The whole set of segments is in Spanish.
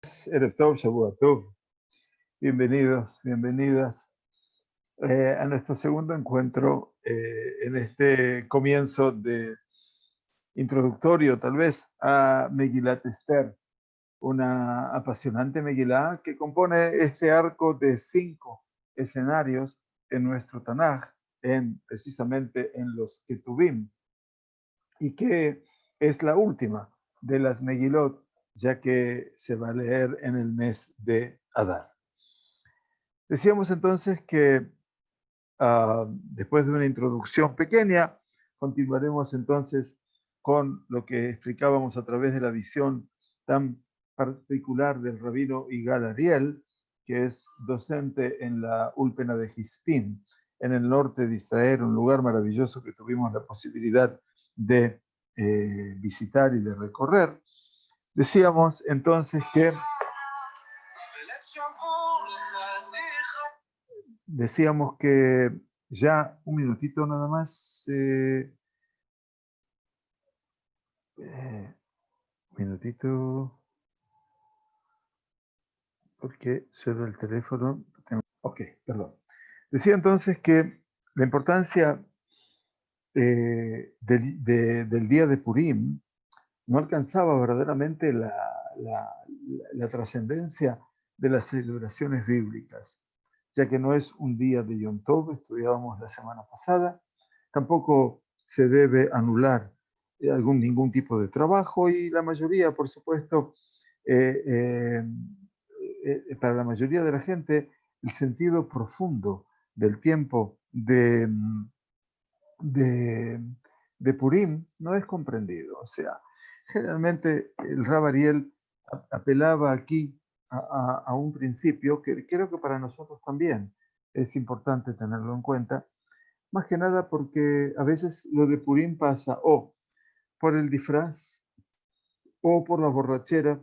Erev Tov, Shavua Tov. Bienvenidos, bienvenidas a nuestro segundo encuentro en este comienzo de introductorio, tal vez, a Megilat Esther, una apasionante Megilá que compone este arco de 5 escenarios en nuestro Tanaj, precisamente en los Ketuvim, y que es la última de las Megilot, ya que se va a leer en el mes de Adar. Decíamos entonces que después de una introducción pequeña, continuaremos entonces con lo que explicábamos a través de la visión tan particular del rabino Igal Ariel, que es docente en la Úlpena de Hispin, en el norte de Israel, un lugar maravilloso que tuvimos la posibilidad de visitar y de recorrer. Decíamos entonces que ya un minutito nada más, minutito, porque suena el teléfono. Ok, perdón. Decía entonces que la importancia del día de Purim no alcanzaba verdaderamente la trascendencia de las celebraciones bíblicas, ya que no es un día de Yom Tov, estudiábamos la semana pasada, tampoco se debe anular ningún tipo de trabajo y la mayoría, por supuesto, para la mayoría de la gente, el sentido profundo del tiempo de, de Purim no es comprendido. O sea, generalmente el Rab Ariel apelaba aquí a un principio que creo que para nosotros también es importante tenerlo en cuenta, más que nada porque a veces lo de Purim pasa o por el disfraz o por la borrachera,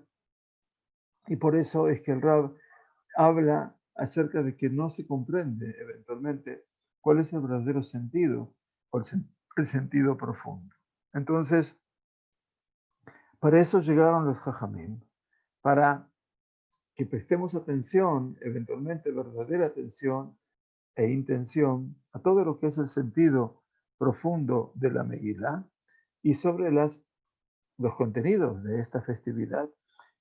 y por eso es que el Rab habla acerca de que no se comprende eventualmente cuál es el verdadero sentido o el sentido profundo. Entonces, para eso llegaron los Jajamim, para que prestemos atención, eventualmente verdadera atención e intención, a todo lo que es el sentido profundo de la Megilá y sobre los contenidos de esta festividad,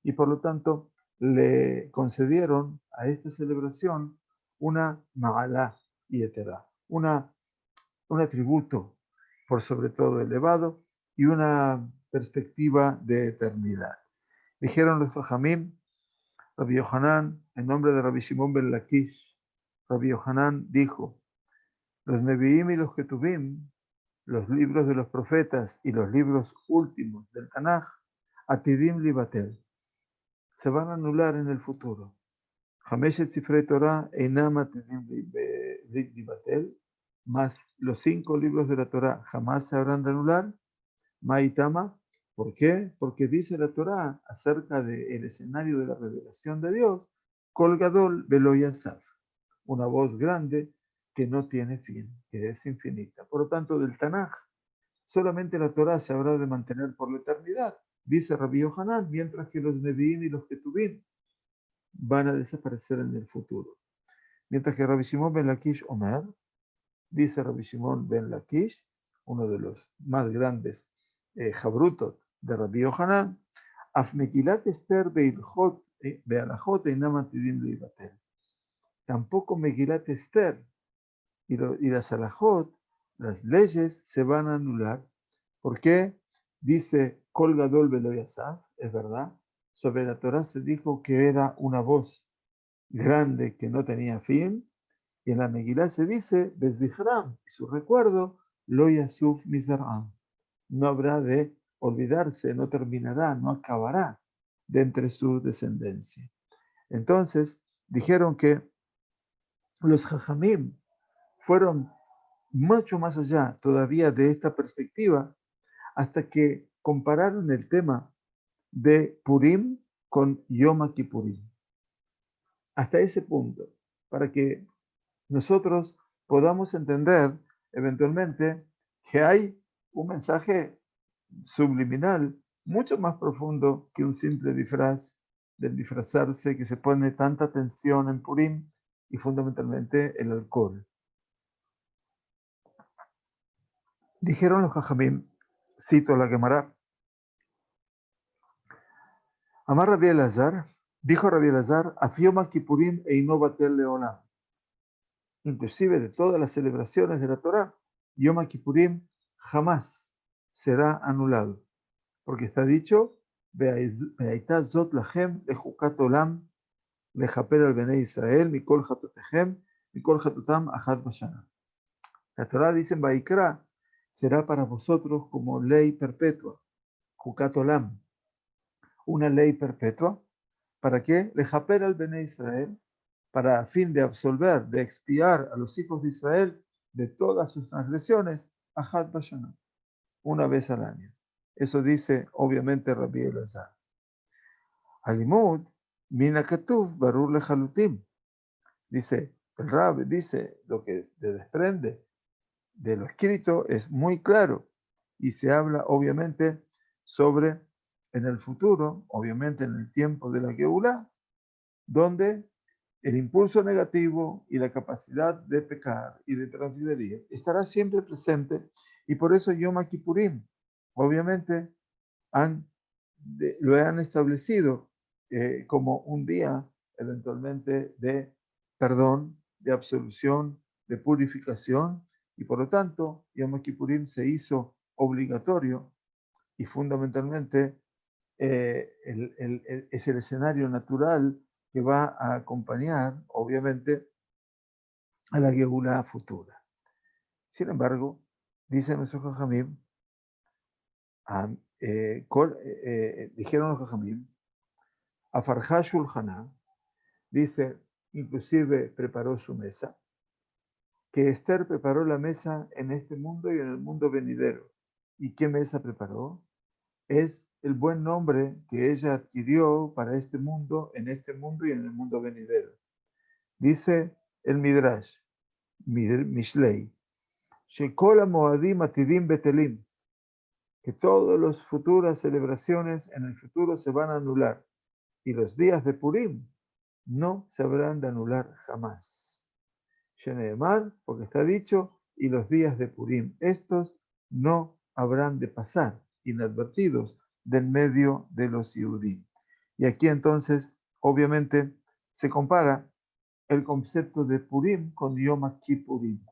y por lo tanto le concedieron a esta celebración una Ma'alá y Eterá, un atributo por sobre todo elevado y una perspectiva de eternidad. Dijeron los Fajamim, Rabbi Yohanan, en nombre de Rabbi Shimon ben Lakish, Rabbi Yohanan dijo, los Nevi'im y los Ketuvim, los libros de los profetas y los libros últimos del Tanaj, Atidim Libatel, se van a anular en el futuro. Hameshet Sifrei Torah Einam Atidim Libatel, más los 5 libros de la Torah jamás se habrán de anular. Maitama, ¿por qué? Porque dice la Torah acerca del escenario de la revelación de Dios, Colgadol Beloyasaf, una voz grande que no tiene fin, que es infinita. Por lo tanto, del Tanaj, solamente la Torah se habrá de mantener por la eternidad, dice Rabbi Yohanan, mientras que los Nevi'im y los Ketuvim van a desaparecer en el futuro. Mientras que Rabbi Shimon ben Lakish Omer, dice Rabbi Shimon ben Lakish, uno de los más grandes Jabrutot de Rabbi Yohanan, Af Megilat Esther be'alachot einam atidim leibatel. Tampoco Megilat Esther y las alajot, las leyes, se van a anular. ¿Por qué? Dice Kol Gadol Velo Yasaf, es verdad. Sobre la Torah se dijo que era una voz grande que no tenía fin, y en la Megilá se dice, Bezdihram, y su recuerdo, Lo Yasuf Mizraam. No habrá de olvidarse, no terminará, no acabará de entre su descendencia. Entonces, dijeron que los Jajamim fueron mucho más allá todavía de esta perspectiva, hasta que compararon el tema de Purim con Yom Kippurim. Hasta ese punto, para que nosotros podamos entender eventualmente que hay un mensaje subliminal mucho más profundo que un simple disfraz del disfrazarse, que se pone tanta atención en Purim, y fundamentalmente el alcohol. Dijeron los Jajamim, cito la Gemara, Amar Rabbi Elazar, dijo Rabbi Elazar, Afioma Kippurim e Batel Leolam. Inclusive de todas las celebraciones de la Torá, Yom Kippurim jamás será anulado, porque está dicho, Ve'aitá zot lachem lechukat olam lechaper al bnei Israel mikol chatotechem mikol chatotam achad bashana. La Torá dice en Vaikra, será para vosotros como ley perpetua, chukat olam, una ley perpetua. ¿Para qué? Lechaper al bnei Israel, para a fin de absolver, de expiar a los hijos de Israel de todas sus transgresiones, Ahad Bashana, una vez al año. Eso dice, obviamente, Rabbi Elazar. Alimud, Mina Ketuv, Barur Lechalutim. Dice, el Rab dice, lo que se desprende de lo escrito es muy claro y se habla, obviamente, sobre en el futuro, obviamente en el tiempo de la Geulah, donde el impulso negativo y la capacidad de pecar y de transgredir estará siempre presente, y por eso Yom Kippurim, obviamente, lo han establecido como un día eventualmente de perdón, de absolución, de purificación, y por lo tanto Yom Kippurim se hizo obligatorio y fundamentalmente es el escenario natural que va a acompañar, obviamente, a la Geulá futura. Sin embargo, dice nuestro Jajamim, dijeron los Jajamim, a Farhashul Haná, dice, inclusive preparó su mesa, que Esther preparó la mesa en este mundo y en el mundo venidero. ¿Y qué mesa preparó? Es el buen nombre que ella adquirió para este mundo y en el mundo venidero. Dice el Midrash, Mishlei, Shekola Moadim Atidim Betelim, que todas las futuras celebraciones en el futuro se van a anular y los días de Purim no se habrán de anular jamás. Sheneemar, porque está dicho, y los días de Purim, estos no habrán de pasar inadvertidos del medio de los Yehudim. Y aquí entonces, obviamente, se compara el concepto de Purim con Yom Kippurim.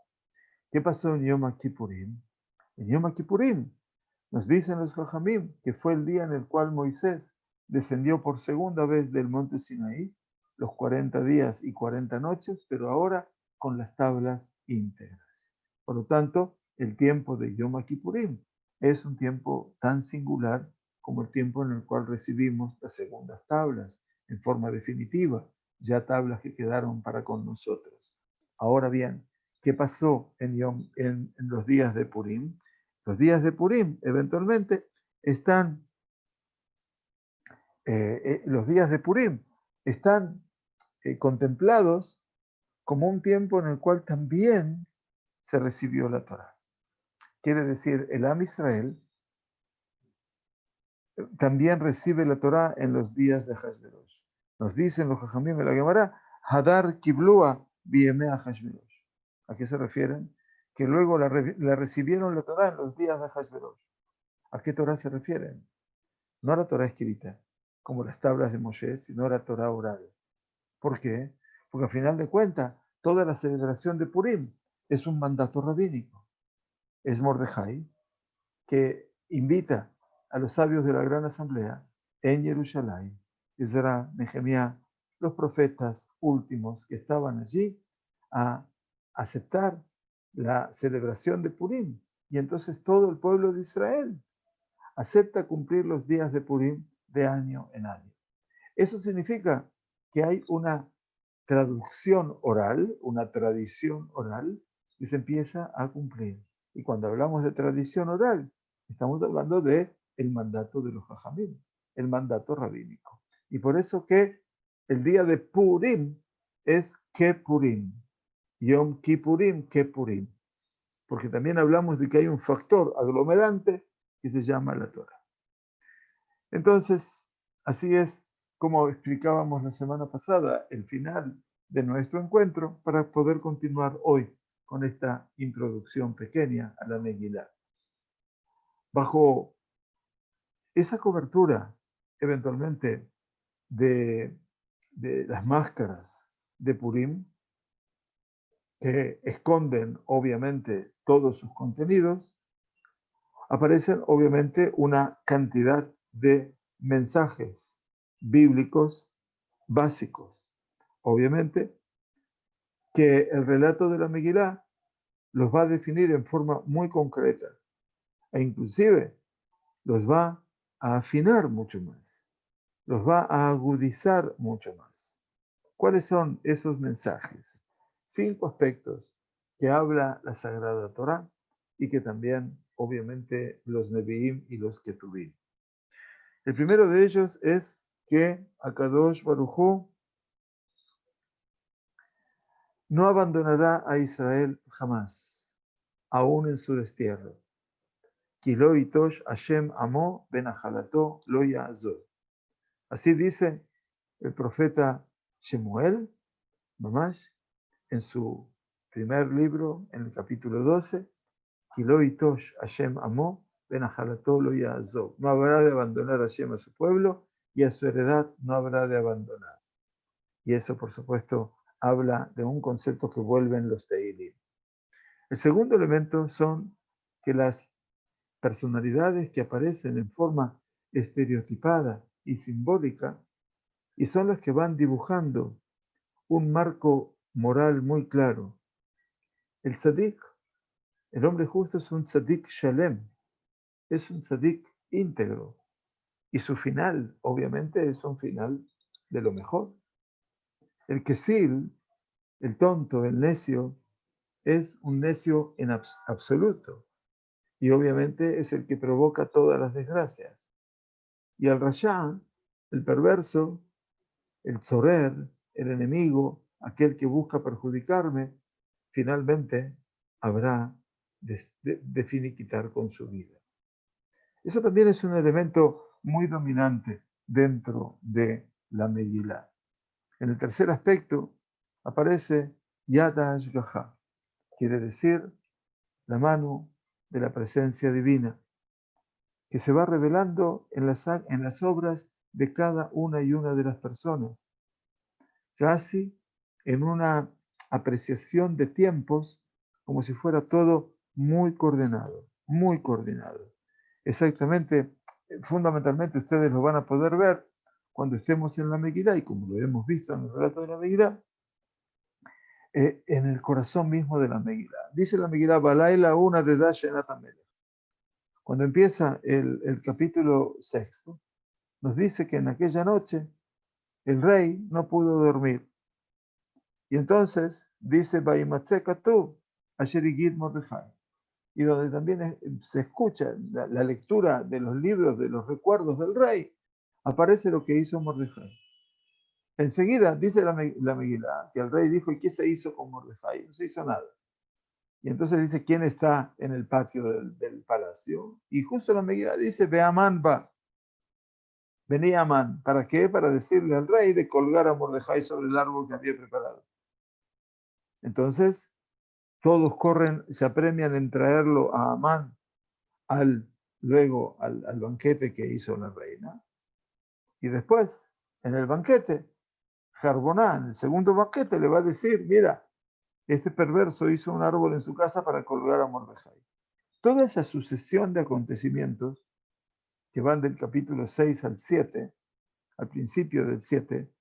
¿Qué pasó en Yom Kippurim? En Yom Kippurim nos dicen los Jajamim que fue el día en el cual Moisés descendió por segunda vez del monte Sinaí, los 40 días y 40 noches, pero ahora con las tablas íntegras. Por lo tanto, el tiempo de Yom Kippurim es un tiempo tan singular como el tiempo en el cual recibimos las segundas tablas en forma definitiva, ya tablas que quedaron para con nosotros. Ahora bien, ¿qué pasó en los días de Purim? Los días de Purim eventualmente están, los días de Purim están contemplados como un tiempo en el cual también se recibió la Torá. Quiere decir, el Am Israel también recibe la Torá en los días de Hashverosh. Nos dicen los Jajamim de la Gemara, Hadar Kiblua Biemea Hashverosh. ¿A qué se refieren? Que luego la recibieron la Torá en los días de Hashverosh. ¿A qué Torá se refieren? No a la Torá escrita, como las tablas de Moshe, sino a la Torá oral. ¿Por qué? Porque al final de cuentas, toda la celebración de Purim es un mandato rabínico. Es Mordejai que invita a los sabios de la gran asamblea en Jerusalén, Ezra, Nehemías, los profetas últimos que estaban allí, a aceptar la celebración de Purim. Y entonces todo el pueblo de Israel acepta cumplir los días de Purim de año en año. Eso significa que hay una traducción oral, una tradición oral que se empieza a cumplir. Y cuando hablamos de tradición oral, estamos hablando de el mandato de los Jajamim, el mandato rabínico. Y por eso que el día de Purim es Kepurim, Yom Kippurim, Kepurim. Porque también hablamos de que hay un factor aglomerante que se llama la Torah. Entonces, así es como explicábamos la semana pasada, el final de nuestro encuentro para poder continuar hoy con esta introducción pequeña a la Megilá. Bajo esa cobertura, eventualmente, de las máscaras de Purim, que esconden obviamente todos sus contenidos, aparecen obviamente una cantidad de mensajes bíblicos básicos. Obviamente que el relato de la Megilá los va a definir en forma muy concreta e inclusive los va a afinar mucho más, los va a agudizar mucho más. ¿Cuáles son esos mensajes? 5 aspectos que habla la Sagrada Torá y que también, obviamente, los Nevi'im y los Ketuvim. El primero de ellos es que Akadosh Baruj Hu no abandonará a Israel jamás, aún en su destierro. Ki lo itosh Hashem amo benachalato lo ya'azor. Así dice el profeta Shemuel, Mamash, en su primer libro, en el capítulo 12, Ki lo itosh Hashem amo benachalato lo ya'azor. No habrá de abandonar a Hashem a su pueblo y a su heredad no habrá de abandonar. Y eso, por supuesto, habla de un concepto que vuelven los Teilim. El segundo elemento son que las personalidades que aparecen en forma estereotipada y simbólica y son las que van dibujando un marco moral muy claro. El tzadik, el hombre justo, es un tzadik shalem, es un tzadik íntegro y su final, obviamente, es un final de lo mejor. El kesil, el tonto, el necio, es un necio en absoluto y obviamente es el que provoca todas las desgracias. Y el Rasha, el perverso, el tzorer, el enemigo, aquel que busca perjudicarme, finalmente habrá de finiquitar con su vida. Eso también es un elemento muy dominante dentro de la Megilá. En el tercer aspecto aparece Yad Hashgacha, quiere decir la mano de la presencia divina, que se va revelando en las obras de cada una y una de las personas, casi en una apreciación de tiempos, como si fuera todo muy coordinado, muy coordinado. Exactamente, fundamentalmente ustedes lo van a poder ver cuando estemos en la Megilá, y como lo hemos visto en el relato de la Megilá, en el corazón mismo de la Megilá. Dice la Megilá, Balaila una de Dashenat Amelech. Cuando empieza el capítulo sexto, nos dice que en aquella noche el rey no pudo dormir. Y entonces dice, Baimatzekatu, Asherigid Mordejai. Y donde también se escucha la lectura de los libros de los recuerdos del rey, aparece lo que hizo Mordejai. Enseguida dice la Megilá que el rey dijo, ¿y qué se hizo con Mordejai? No se hizo nada. Y entonces dice, ¿quién está en el patio del palacio? Y justo la Megilá dice, ve Amán va. Venía Amán. ¿Para qué? Para decirle al rey de colgar a Mordejai sobre el árbol que había preparado. Entonces, todos corren, se apremian en traerlo a Amán luego al banquete que hizo la reina. Y después, en el banquete, Jarboná, en el segundo banquete, le va a decir, mira, este perverso hizo un árbol en su casa para colgar a Mordejai. Toda esa sucesión de acontecimientos que van del capítulo 6 al 7, al principio del 7,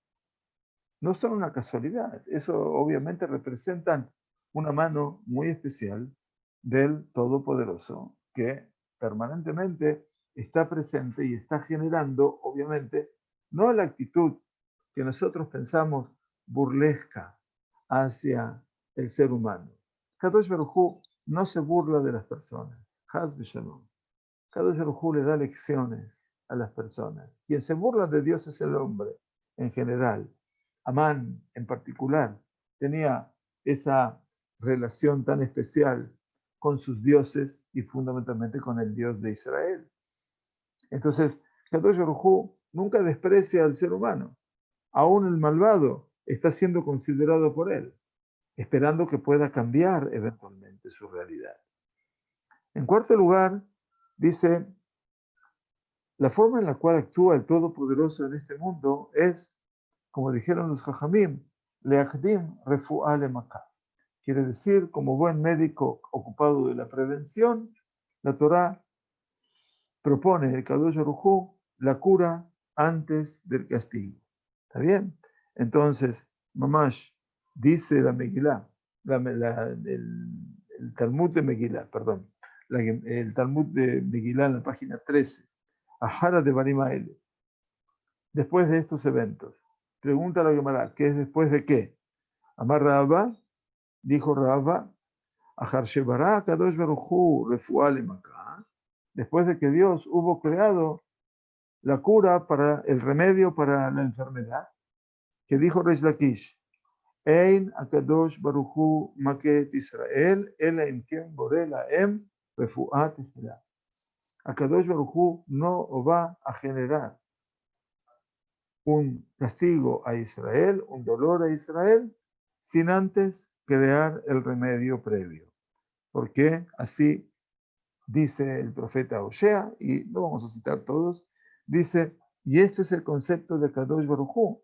no son una casualidad. Eso obviamente representan una mano muy especial del Todopoderoso que permanentemente está presente y está generando, obviamente, no la actitud que nosotros pensamos burlesca hacia el ser humano. Kadosh Baruj Hu no se burla de las personas. Haz Shalom. Kadosh Baruj Hu le da lecciones a las personas. Quien se burla de Dios es el hombre en general. Amán en particular tenía esa relación tan especial con sus dioses y fundamentalmente con el Dios de Israel. Entonces, Kadosh Baruj Hu nunca desprecia al ser humano. Aún el malvado está siendo considerado por él, esperando que pueda cambiar eventualmente su realidad. En cuarto lugar, dice, la forma en la cual actúa el Todopoderoso en este mundo es, como dijeron los Jajamim, leachdim refu'a lemaka. Quiere decir, como buen médico ocupado de la prevención, la Torá propone el Kadosh Baruj Hu la cura antes del castigo. ¿Está bien? Entonces, Mamash, dice la Megilá, el Talmud de Megilá, perdón, el Talmud de Megilá en la página 13, Ahara de Barimael, después de estos eventos. Pregunta la Gemara, ¿qué es después de qué? Amar Rabba, dijo Rabba, Ahar Shebara Kadosh Baruj Hu refu'a lemaka, después de que Dios hubo creado la cura para el remedio para la enfermedad, que dijo Reish Lakish, Ein Akadosh Baruj Hu Maket Israel, Ela Imken Borela Em Refu'at Tefilá. Akadosh Baruj Hu no va a generar un castigo a Israel, un dolor a Israel, sin antes crear el remedio previo. Porque así dice el profeta Osea, y lo vamos a citar todos, dice, y este es el concepto de Kadosh Baruj Hu,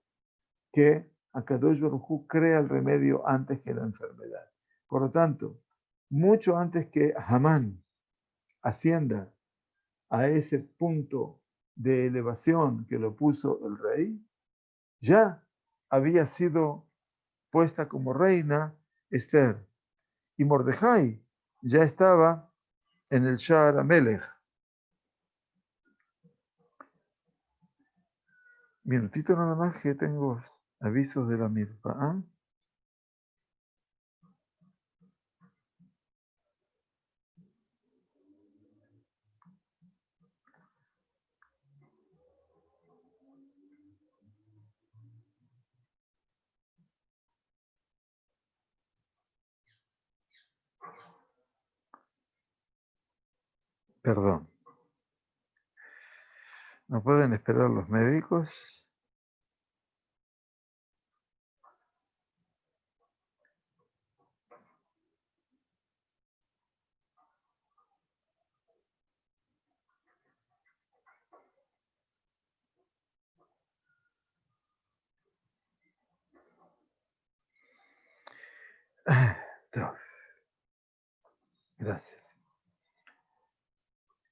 que Kadosh Baruj Hu crea el remedio antes que la enfermedad. Por lo tanto, mucho antes que Hamán ascienda a ese punto de elevación que lo puso el rey, ya había sido puesta como reina Esther. Y Mordejai ya estaba en el Shar Amelech. Minutito nada más que tengo avisos de la mirpa. Perdón. ¿No pueden esperar los médicos? Gracias.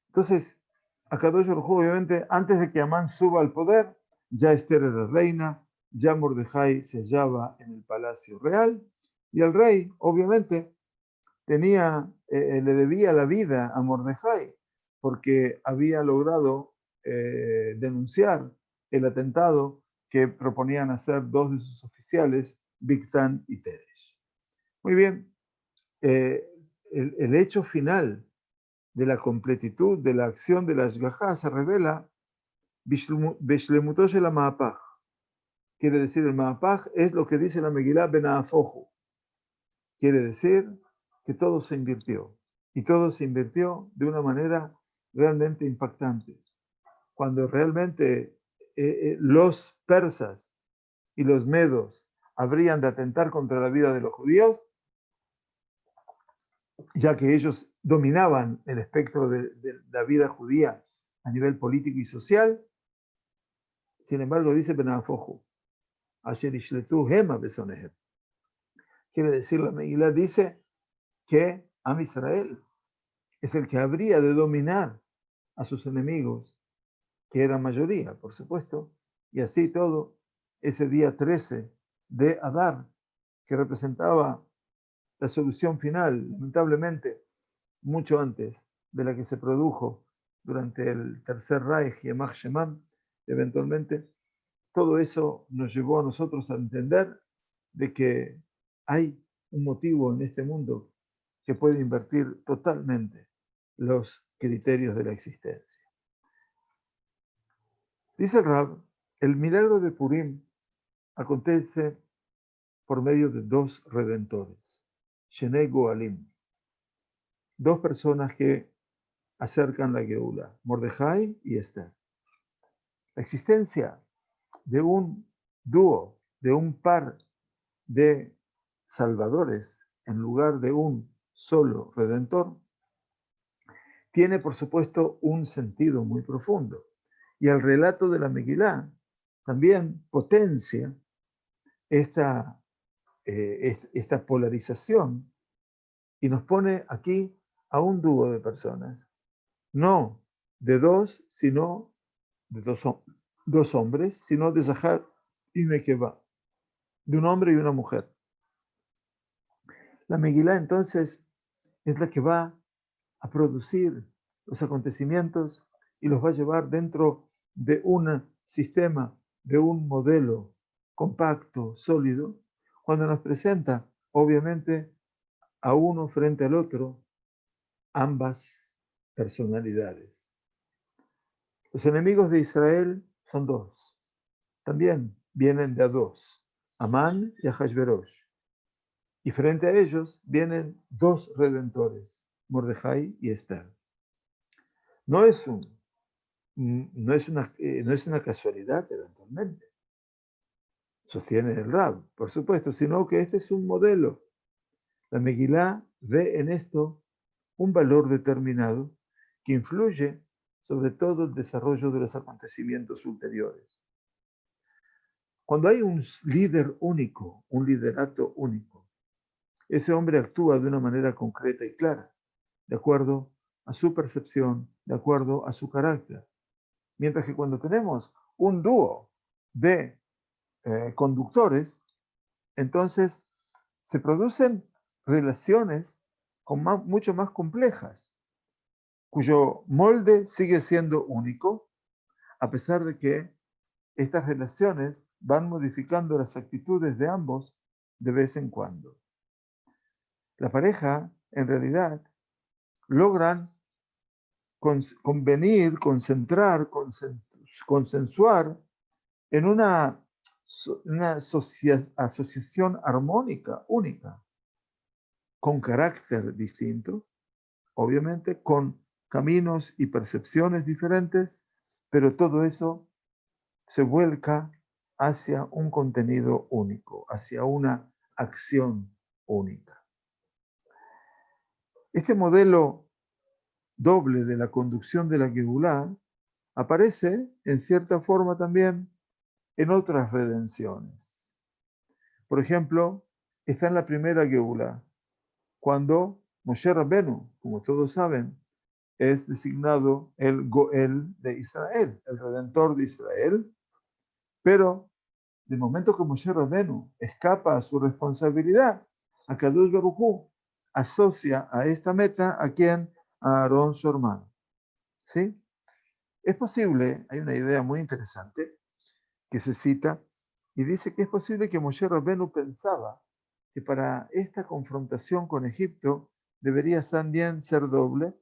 Entonces, Akadosh Baruj Hu, obviamente, antes de que Amán suba al poder, ya Esther era reina, ya Mordejai se hallaba en el palacio real, y el rey, obviamente, le debía la vida a Mordejai, porque había logrado denunciar el atentado que proponían hacer dos de sus oficiales, Bigtan y Teresh. Muy bien, el hecho final de la completitud de la acción de la Ashgajá se revela Bishlemutosh el Maapaj. Quiere decir, el Maapaj es lo que dice la Megilá Benaafoju. Quiere decir que todo se invirtió. Y todo se invirtió de una manera realmente impactante. Cuando realmente los persas y los medos habrían de atentar contra la vida de los judíos, ya que ellos dominaban el espectro de la vida judía a nivel político y social. Sin embargo, dice Benafoju, Asher ishletu hema besonehem. Quiere decir, la Megilá dice que Am Israel es el que habría de dominar a sus enemigos, que eran mayoría, por supuesto, y así todo, ese día 13 de Adar, que representaba la solución final, lamentablemente, mucho antes de la que se produjo durante el Tercer Reich y Yemach Shemam, eventualmente, todo eso nos llevó a nosotros a entender de que hay un motivo en este mundo que puede invertir totalmente los criterios de la existencia. Dice el Rab, el milagro de Purim acontece por medio de dos redentores, Shenei Goalim, dos personas que acercan la Geula, Mordejai y Esther. La existencia de un dúo, de un par de salvadores en lugar de un solo redentor, tiene por supuesto un sentido muy profundo. Y el relato de la Megilá también potencia esta, esta polarización y nos pone aquí a un dúo de personas, no de dos, sino de dos hombres, sino de Zahar y Nekeba, de un hombre y una mujer. La Megilá entonces es la que va a producir los acontecimientos y los va a llevar dentro de un sistema, de un modelo compacto, sólido, cuando nos presenta, obviamente, a uno frente al otro, ambas personalidades. Los enemigos de Israel son dos. También vienen de a dos, Amán y Ahasverosh. Y frente a ellos vienen dos redentores, Mordejai y Esther. No es, no es una casualidad eventualmente, sostiene el Rab, por supuesto, sino que este es un modelo. La Megilá ve en esto un valor determinado que influye sobre todo el desarrollo de los acontecimientos ulteriores. Cuando hay un líder único, un liderato único, ese hombre actúa de una manera concreta y clara, de acuerdo a su percepción, de acuerdo a su carácter. Mientras que cuando tenemos un dúo de conductores, entonces se producen relaciones mucho más complejas, cuyo molde sigue siendo único, a pesar de que estas relaciones van modificando las actitudes de ambos de vez en cuando. La pareja, en realidad, logran convenir, concentrar, consensuar en una asociación armónica, única, con carácter distinto, obviamente, con caminos y percepciones diferentes, pero todo eso se vuelca hacia un contenido único, hacia una acción única. Este modelo doble de la conducción de la Geulá aparece en cierta forma también en otras redenciones. Por ejemplo, está en la primera Geulá, cuando Moshe Rabbenu, como todos saben, es designado el Goel de Israel, el Redentor de Israel, pero de momento que Moshe Rabbenu escapa a su responsabilidad, Akadosh Baruj Hu asocia a esta meta a quien, a Aarón su hermano. ¿Sí? Es posible, hay una idea muy interesante que se cita y dice que es posible que Moshe Rabbenu pensaba que para esta confrontación con Egipto debería también ser doble,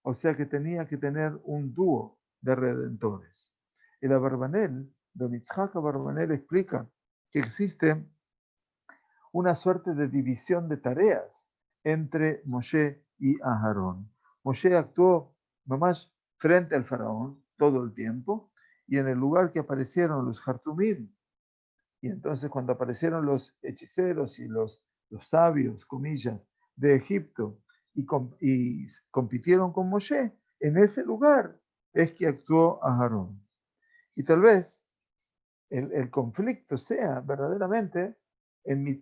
o sea que tenía que tener un dúo de redentores. El Abarbanel, Don Itzhak Abarbanel, explica que existe una suerte de división de tareas entre Moshe y Aharón. Moshe actuó nomás frente al faraón todo el tiempo, y en el lugar que aparecieron los Hartumim, y entonces cuando aparecieron los hechiceros y los sabios, comillas, de Egipto, y compitieron con Moshe, en ese lugar es que actuó Aharón. Y tal vez el conflicto sea verdaderamente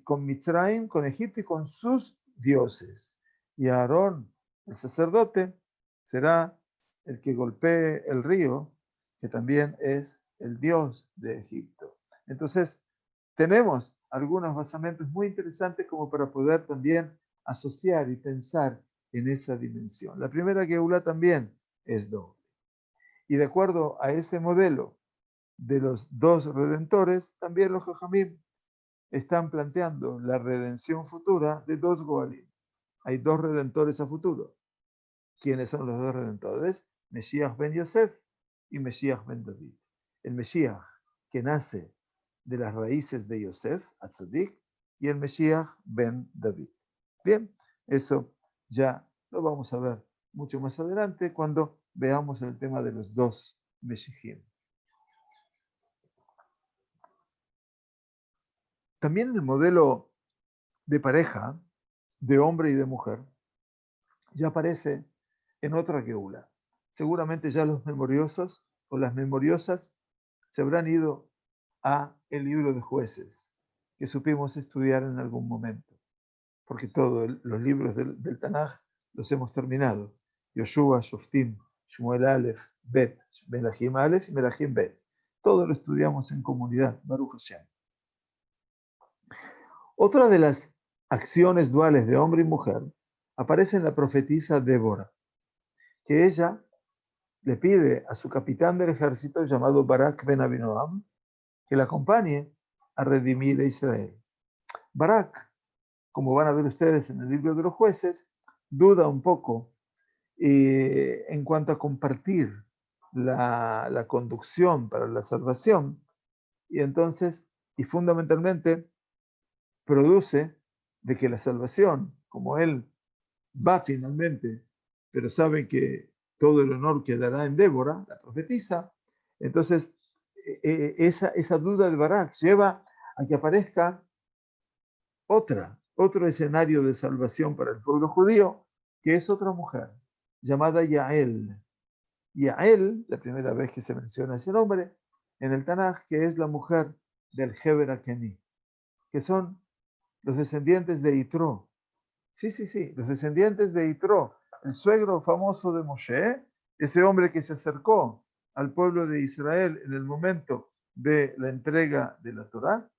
con Mitzrayim, con Egipto y con sus dioses. Y Aarón, el sacerdote, será el que golpee el río, que también es el dios de Egipto. Entonces, tenemos algunos basamentos muy interesantes como para poder también asociar y pensar en esa dimensión. La primera Geulá también es doble. Y de acuerdo a ese modelo de los dos redentores, también los Jajamim están planteando la redención futura de dos Goalim. Hay dos redentores a futuro. ¿Quiénes son los dos redentores? Mesías ben Yosef y Mesías ben David. El Mesías que nace de las raíces de Yosef, Atzadik, y el Mesías ben David. Bien, eso ya lo vamos a ver mucho más adelante cuando veamos el tema de los dos Meshijim. También el modelo de pareja, de hombre y de mujer, ya aparece en otra geula. Seguramente ya los memoriosos o las memoriosas se habrán ido a el libro de Jueces, que supimos estudiar en algún momento, porque todos los libros del Tanaj los hemos terminado. Yoshua, Shoftim, Shmuel Aleph, Bet, Melahim Aleph y Melahim Bet. Todo lo estudiamos en comunidad, Baruch Hashem. Otra de las acciones duales de hombre y mujer aparece en la profetisa Débora, que ella le pide a su capitán del ejército llamado Barak ben Abinoam que la acompañe a redimir a Israel. Barak, como van a ver ustedes en el libro de los jueces, duda un poco en cuanto a compartir la conducción para la salvación, y entonces, y fundamentalmente, produce de que la salvación, como él va finalmente, pero sabe que todo el honor quedará en Débora, la profetisa, entonces esa duda del Barak lleva a que aparezca otro escenario de salvación para el pueblo judío, que es otra mujer, llamada Yael. Yael, la primera vez que se menciona ese nombre, en el Tanaj, que es la mujer del Heber Akeni, que son los descendientes de Itro. Sí, los descendientes de Itro, el suegro famoso de Moshe, ese hombre que se acercó al pueblo de Israel en el momento de la entrega de la Torá,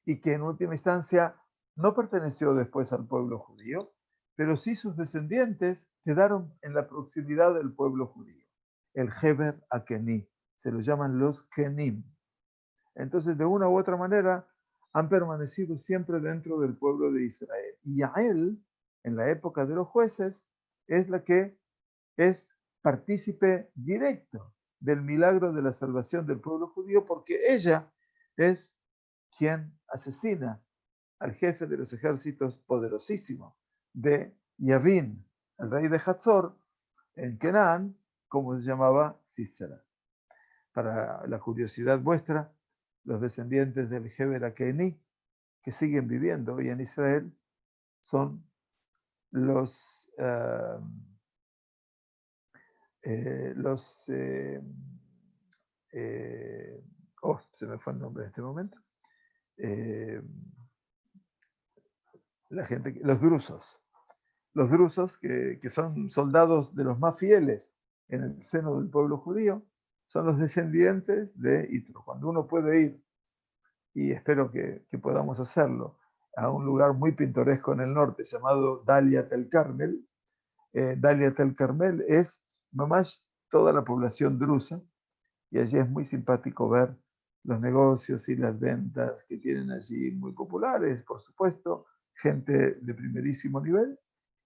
y que en última instancia no perteneció después al pueblo judío, pero sí sus descendientes quedaron en la proximidad del pueblo judío. El Heber Akeni, se lo llaman los Kenim. Entonces, de una u otra manera, han permanecido siempre dentro del pueblo de Israel. Y Yael, en la época de los jueces, es la que es partícipe directo del milagro de la salvación del pueblo judío, porque ella es quien asesina al jefe de los ejércitos poderosísimo de Yavin, el rey de Hazor, en Canaán, como se llamaba Sísera. Para la curiosidad vuestra, los descendientes del Heber Akeni, que siguen viviendo hoy en Israel, son los se me fue el nombre en este momento. Los drusos que son soldados de los más fieles en el seno del pueblo judío, son los descendientes de Itro. Cuando uno puede ir, y espero que podamos hacerlo, a un lugar muy pintoresco en el norte llamado Daliat el Carmel, Daliat el Carmel es nomás toda la población drusa, y allí es muy simpático ver los negocios y las ventas que tienen allí, muy populares, por supuesto, gente de primerísimo nivel,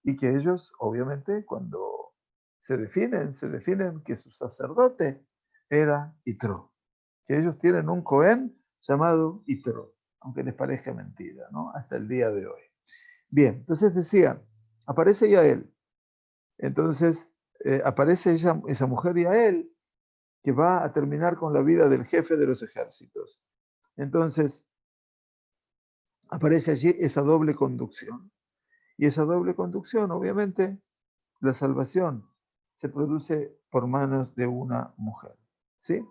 y que ellos, obviamente, cuando se definen que su sacerdote era Itro, que ellos tienen un Cohen llamado Itro, aunque les parezca mentira, ¿no? Hasta el día de hoy. Bien, entonces decía, aparece Yael, entonces aparece esa mujer Yael, que va a terminar con la vida del jefe de los ejércitos. Entonces, aparece allí esa doble conducción. Y esa doble conducción, obviamente, la salvación se produce por manos de una mujer. ¿Sí?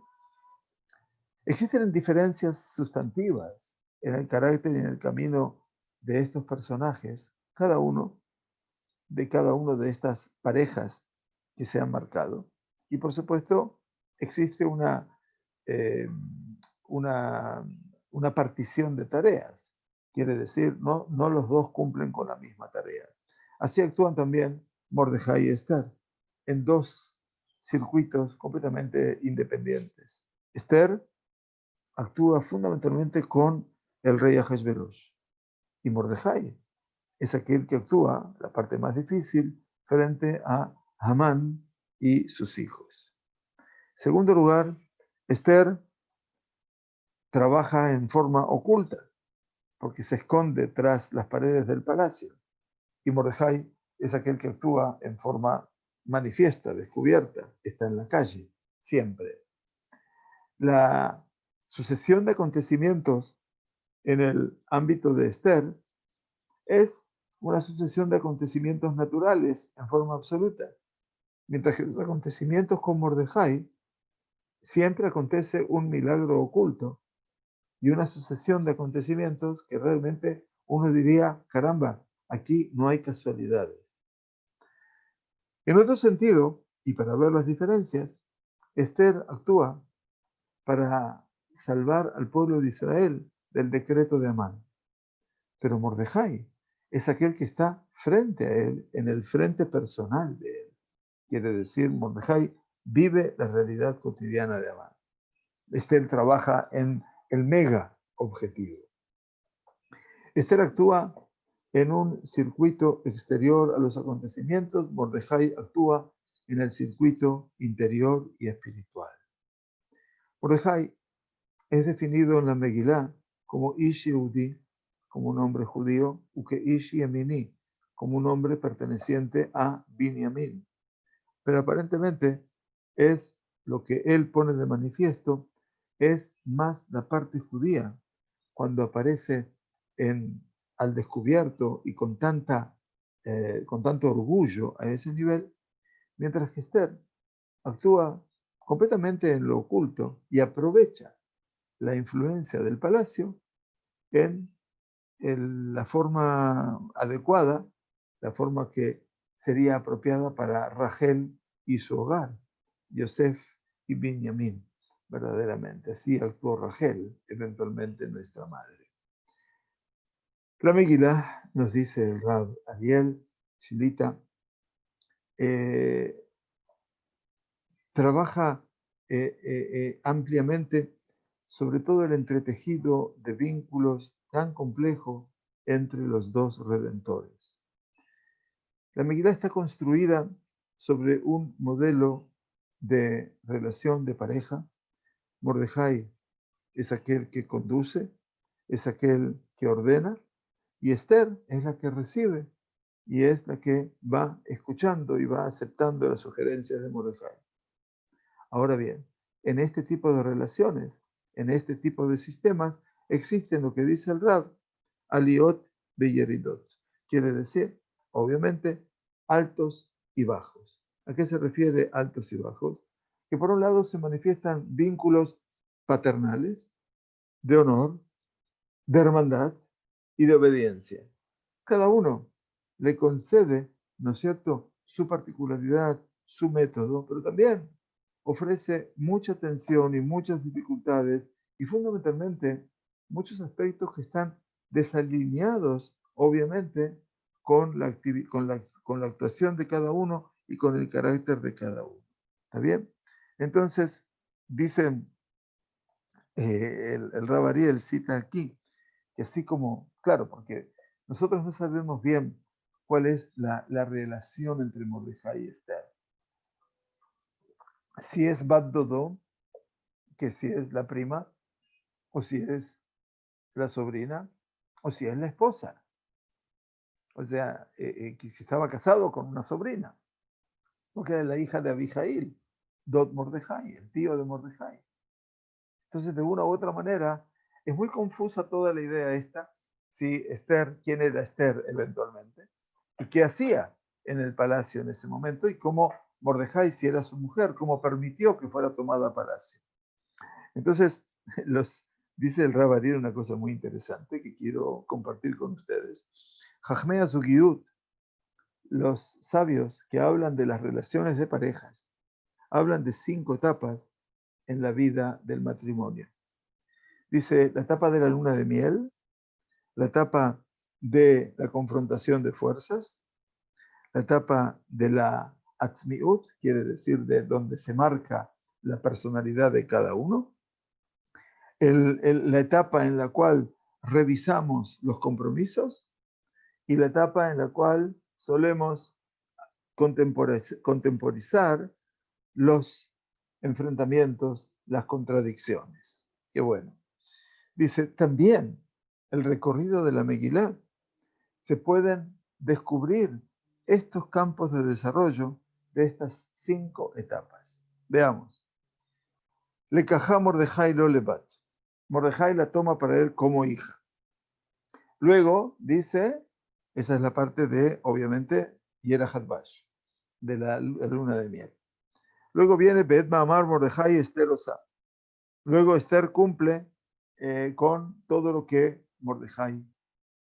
Existen diferencias sustantivas en el carácter y en el camino de estos personajes, cada uno de estas parejas que se han marcado. Y por supuesto, existe eh, una, una partición de tareas. Quiere decir, no los dos cumplen con la misma tarea. Así actúan también Mordejai y Esther en dos circuitos completamente independientes. Esther actúa fundamentalmente con el rey Ahasverosh, y Mordejai es aquel que actúa, la parte más difícil, frente a Hamán y sus hijos. Segundo lugar, Esther trabaja en forma oculta, porque se esconde tras las paredes del palacio, y Mordejai es aquel que actúa en forma manifiesta, descubierta, está en la calle, siempre. La sucesión de acontecimientos en el ámbito de Esther es una sucesión de acontecimientos naturales en forma absoluta, mientras que los acontecimientos con Mordejai siempre acontece un milagro oculto y una sucesión de acontecimientos que realmente uno diría, caramba, aquí no hay casualidades. En otro sentido, y para ver las diferencias, Esther actúa para salvar al pueblo de Israel del decreto de Amán. Pero Mordejai es aquel que está frente a él, en el frente personal de él. Quiere decir, Mordejai vive la realidad cotidiana de Amán. Esther trabaja en el mega objetivo. Esther actúa en un circuito exterior a los acontecimientos, Mordejai actúa en el circuito interior y espiritual. Mordejai es definido en la Megilá como Ish Yehudi, como un hombre judío, Uke Ish Yemini, como un hombre perteneciente a Binyamin. Pero aparentemente es lo que él pone de manifiesto, es más la parte judía, cuando aparece al descubierto y con tanto orgullo a ese nivel, mientras que Esther actúa completamente en lo oculto y aprovecha la influencia del palacio en la forma adecuada, la forma que sería apropiada para Rachel y su hogar, Yosef y Benjamín, verdaderamente. Así actuó Rachel, eventualmente nuestra madre. La Megilá, nos dice el Rab Ariel Shilita, trabaja ampliamente sobre todo el entretejido de vínculos tan complejos entre los dos redentores. La Megilá está construida sobre un modelo de relación de pareja. Mordejai es aquel que conduce, es aquel que ordena, y Esther es la que recibe y es la que va escuchando y va aceptando las sugerencias de Mordejai. Ahora bien, en este tipo de relaciones, en este tipo de sistemas, existen lo que dice el Rab, aliot beyeridot. Quiere decir, obviamente, altos y bajos. ¿A qué se refiere altos y bajos? Que por un lado se manifiestan vínculos paternales, de honor, de hermandad y de obediencia. Cada uno le concede, ¿no es cierto?, su particularidad, su método, pero también ofrece mucha tensión y muchas dificultades y fundamentalmente muchos aspectos que están desalineados, obviamente, con la actuación de cada uno y con el carácter de cada uno. ¿Está bien? Entonces, dicen, el Rab Ariel cita aquí, que así como, claro, porque nosotros no sabemos bien cuál es la relación entre Mordejai y Esther. Si es Bat Dodó, que si es la prima, o si es la sobrina, o si es la esposa. O sea, que si estaba casado con una sobrina, porque era la hija de Abijail, Dot Mordejai, el tío de Mordejai. Entonces, de una u otra manera, es muy confusa toda la idea esta, si Esther, quién era Esther eventualmente, y qué hacía en el palacio en ese momento, y cómo Mordejai, si era su mujer, cómo permitió que fuera tomada a palacio. Entonces, dice el Rab Ariel una cosa muy interesante que quiero compartir con ustedes. Jajmea Zugiyut, los sabios que hablan de las relaciones de parejas, hablan de 5 etapas en la vida del matrimonio. Dice la etapa de la luna de miel, la etapa de la confrontación de fuerzas, la etapa de la atzmiut, quiere decir de donde se marca la personalidad de cada uno, la etapa en la cual revisamos los compromisos y la etapa en la cual solemos contemporizar los enfrentamientos, las contradicciones. Qué bueno. Dice, también el recorrido de la Megilá se pueden descubrir estos campos de desarrollo de estas 5 etapas. Veamos. Le cajá Mordejai lo lebat. Mordejai la toma para él como hija. Luego dice, esa es la parte de, obviamente, Yerahat Bash, de la luna de miel. Luego viene Bet Ma'amar Mordejai Esther Osa. Luego Esther cumple con todo lo que Mordejai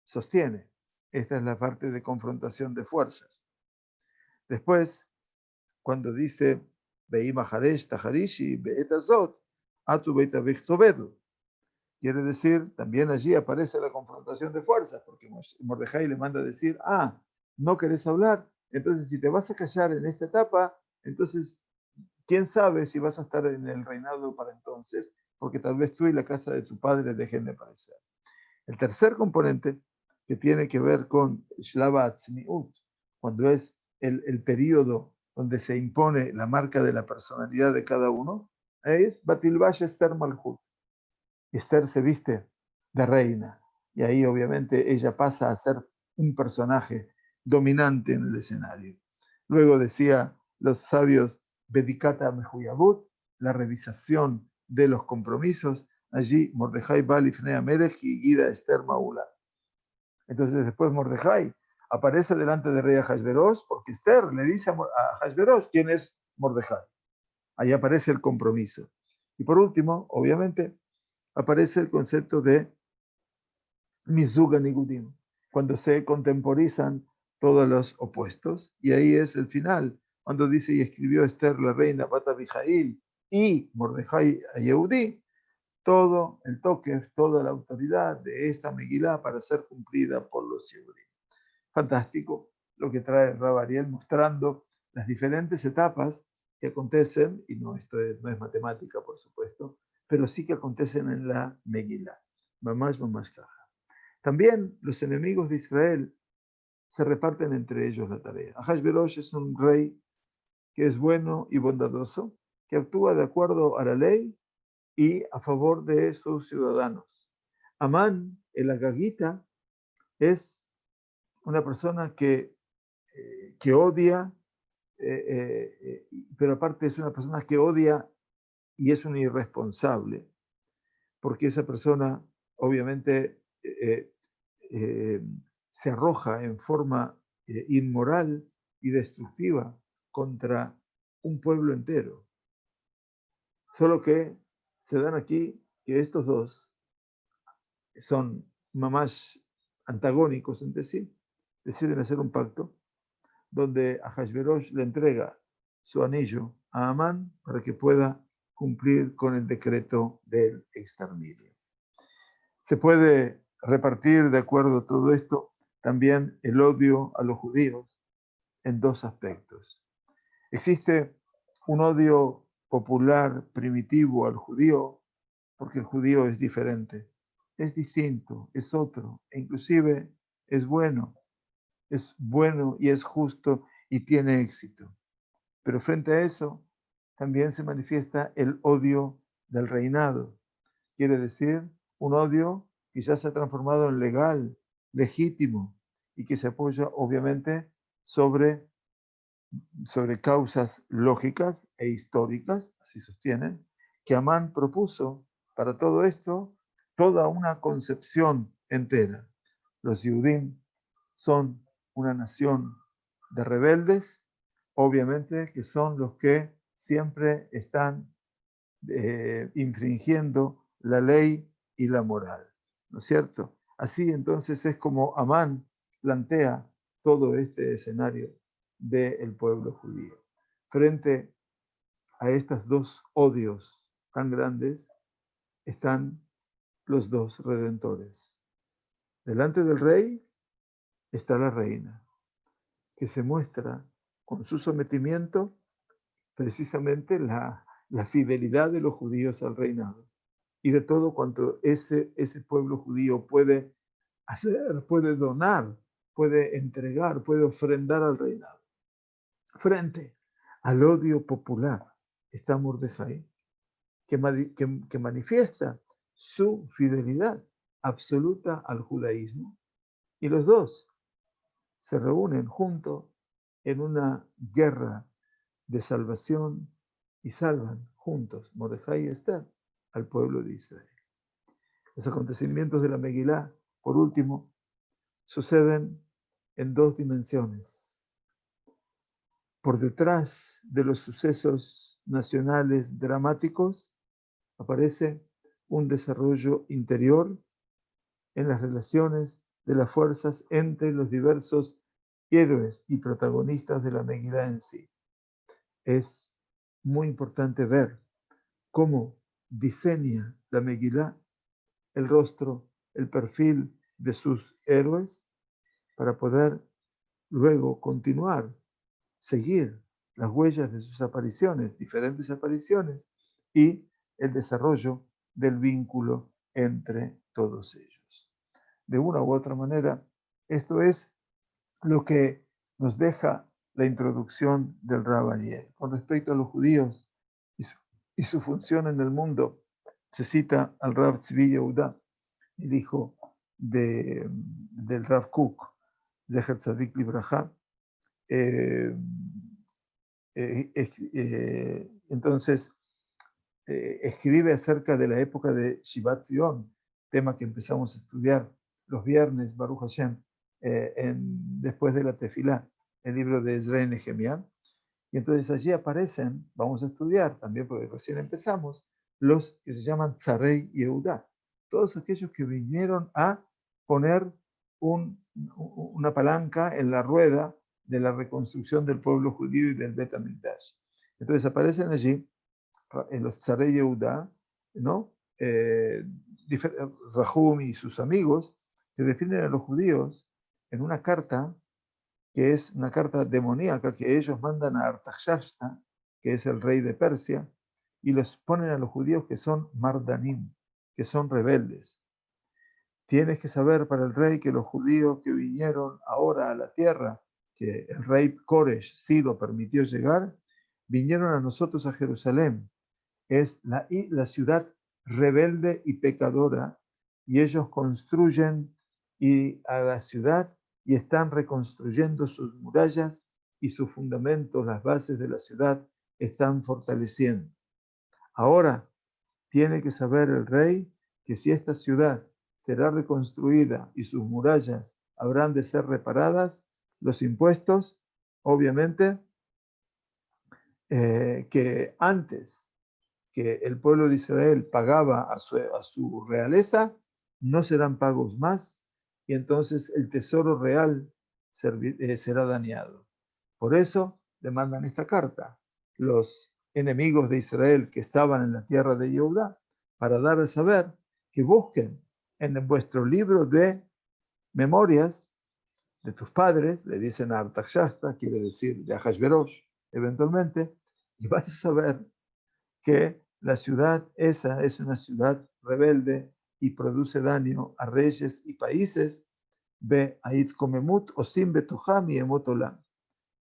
sostiene. Esta es la parte de confrontación de fuerzas. Después, cuando dice Beima Haresh Taharishi Beet Azot, Atu Beit Avich Tovedu. Quiere decir, también allí aparece la confrontación de fuerzas, porque Mordejai le manda a decir, no querés hablar, entonces si te vas a callar en esta etapa, entonces, quién sabe si vas a estar en el reinado para entonces, porque tal vez tú y la casa de tu padre dejen de aparecer. El tercer componente, que tiene que ver con Shlava Atzmiut, cuando es el periodo donde se impone la marca de la personalidad de cada uno, es Batilbash Esther Malhut. Esther se viste de reina y ahí obviamente ella pasa a ser un personaje dominante en el escenario. Luego decía los sabios, Bedikata Mehuyabut, la revisación de los compromisos. Allí Mordejai va Lifnei Amelech y guida Esther Maula. Entonces después Mordejai aparece delante de rey Ahasverosh porque Esther le dice a Ahasverosh quién es Mordejai. Ahí aparece el compromiso. Y por último, obviamente, aparece el concepto de Mizuga Nigudim, cuando se contemporizan todos los opuestos. Y ahí es el final, cuando dice, y escribió Esther la reina Bat Abijail y Mordejai a Yehudí, todo el toque, toda la autoridad de esta Megilá para ser cumplida por los Yehudí. Fantástico lo que trae Rab Ariel, mostrando las diferentes etapas que acontecen, y esto no es matemática, por supuesto, pero sí que acontecen en la Megilá. Mamash caja. También los enemigos de Israel se reparten entre ellos la tarea. Ahasverosh es un rey que es bueno y bondadoso, que actúa de acuerdo a la ley y a favor de sus ciudadanos. Amán, el agagita, es una persona que odia, pero aparte es una persona que odia y es un irresponsable, porque esa persona obviamente se arroja en forma inmoral y destructiva contra un pueblo entero. Solo que se dan aquí que estos dos son mamás antagónicos entre sí, deciden hacer un pacto donde Ahasverosh le entrega su anillo a Amán para que pueda cumplir con el decreto del exterminio. Se puede repartir de acuerdo a todo esto también el odio a los judíos en dos aspectos. Existe un odio popular primitivo al judío porque el judío es diferente, es distinto, es otro, e inclusive es bueno y es justo y tiene éxito. Pero frente a eso también se manifiesta el odio del reinado. Quiere decir, un odio que ya se ha transformado en legal, legítimo, y que se apoya obviamente sobre causas lógicas e históricas, así sostienen, que Amán propuso para todo esto toda una concepción entera. Los Yehudim son una nación de rebeldes, obviamente que son los que siempre están infringiendo la ley y la moral, ¿no es cierto? Así entonces es como Amán plantea todo este escenario del pueblo judío. Frente a estos dos odios tan grandes están los dos redentores. Delante del rey está la reina, que se muestra con su sometimiento precisamente la fidelidad de los judíos al reinado y de todo cuanto ese pueblo judío puede hacer, puede donar, puede entregar, puede ofrendar al reinado. Frente al odio popular está Mordejai, que manifiesta su fidelidad absoluta al judaísmo, y los dos se reúnen juntos en una guerra de salvación y salvan juntos, Mordejai y Esther, al pueblo de Israel. Los acontecimientos de la Megilá, por último, suceden en dos dimensiones. Por detrás de los sucesos nacionales dramáticos aparece un desarrollo interior en las relaciones de las fuerzas entre los diversos héroes y protagonistas de la Megilá en sí. Es muy importante ver cómo diseña la Megilá el rostro, el perfil de sus héroes para poder luego continuar, seguir las huellas de sus apariciones, diferentes apariciones, y el desarrollo del vínculo entre todos ellos. De una u otra manera, esto es lo que nos deja la introducción del Rab Ariel. Con respecto a los judíos y su función en el mundo, se cita al Rab Tzvi Yehuda, el hijo del Rav Kook, Zecher Tzadik Libraja. Entonces, escribe acerca de la época de Shivat Zion, tema que empezamos a estudiar los viernes, Baruch Hashem, después de la Tefilá, el libro de Ezra y Nehemiah. Y entonces allí aparecen, vamos a estudiar también, porque recién empezamos, los que se llaman Tzarei Yehuda, todos aquellos que vinieron a poner una palanca en la rueda de la reconstrucción del pueblo judío y del Bet HaMikdash. Entonces aparecen allí en los Tzarei Yehuda, ¿no? Rahum y sus amigos, que definen a los judíos en una carta que es una carta demoníaca que ellos mandan a Artaxerxta, que es el rey de Persia, y los ponen a los judíos que son mardanim, que son rebeldes. Tienes que saber para el rey que los judíos que vinieron ahora a la tierra, que el rey Koresh sí lo permitió llegar, vinieron a nosotros a Jerusalén. Es la ciudad rebelde y pecadora, y ellos construyen a la ciudad y están reconstruyendo sus murallas y sus fundamentos, las bases de la ciudad, están fortaleciendo. Ahora tiene que saber el rey que si esta ciudad será reconstruida y sus murallas habrán de ser reparadas, los impuestos, obviamente, que antes que el pueblo de Israel pagaba a su realeza, no serán pagos más, y entonces el tesoro real será dañado. Por eso le mandan esta carta los enemigos de Israel que estaban en la tierra de Judá, para dar a saber que busquen en vuestro libro de memorias de tus padres, le dicen a Artaxerxta, quiere decir de Ahasverosh, eventualmente, y vas a saber que la ciudad esa es una ciudad rebelde y produce daño a reyes y países, ve Ait Komemut o Sim Betoham y Emotolam.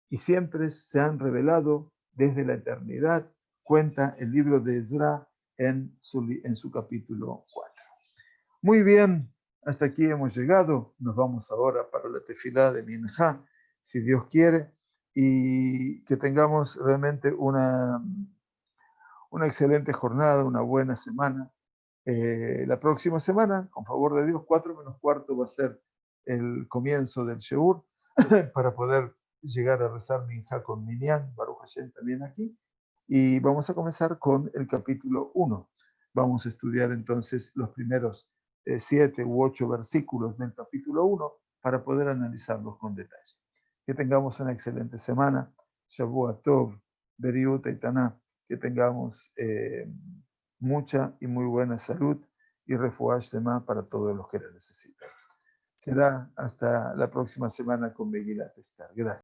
Y siempre se han revelado desde la eternidad, cuenta el libro de Ezra en su capítulo 4. Muy bien, hasta aquí hemos llegado. Nos vamos ahora para la tefilá de Minjá, si Dios quiere, y que tengamos realmente una excelente jornada, una buena semana. La próxima semana, con favor de Dios, 4:45 va a ser el comienzo del Sheur para poder llegar a rezar Minjá con Minyan, Baruch Hashem también aquí. Y vamos a comenzar con el capítulo 1. Vamos a estudiar entonces los primeros 7 u 8 versículos del capítulo 1 para poder analizarlos con detalle. Que tengamos una excelente semana. Shavua Tov, Beriut Eitanah. Que tengamos mucha y muy buena salud y refuah shema para todos los que la necesitan. Será hasta la próxima semana con Megilat Esther. Gracias.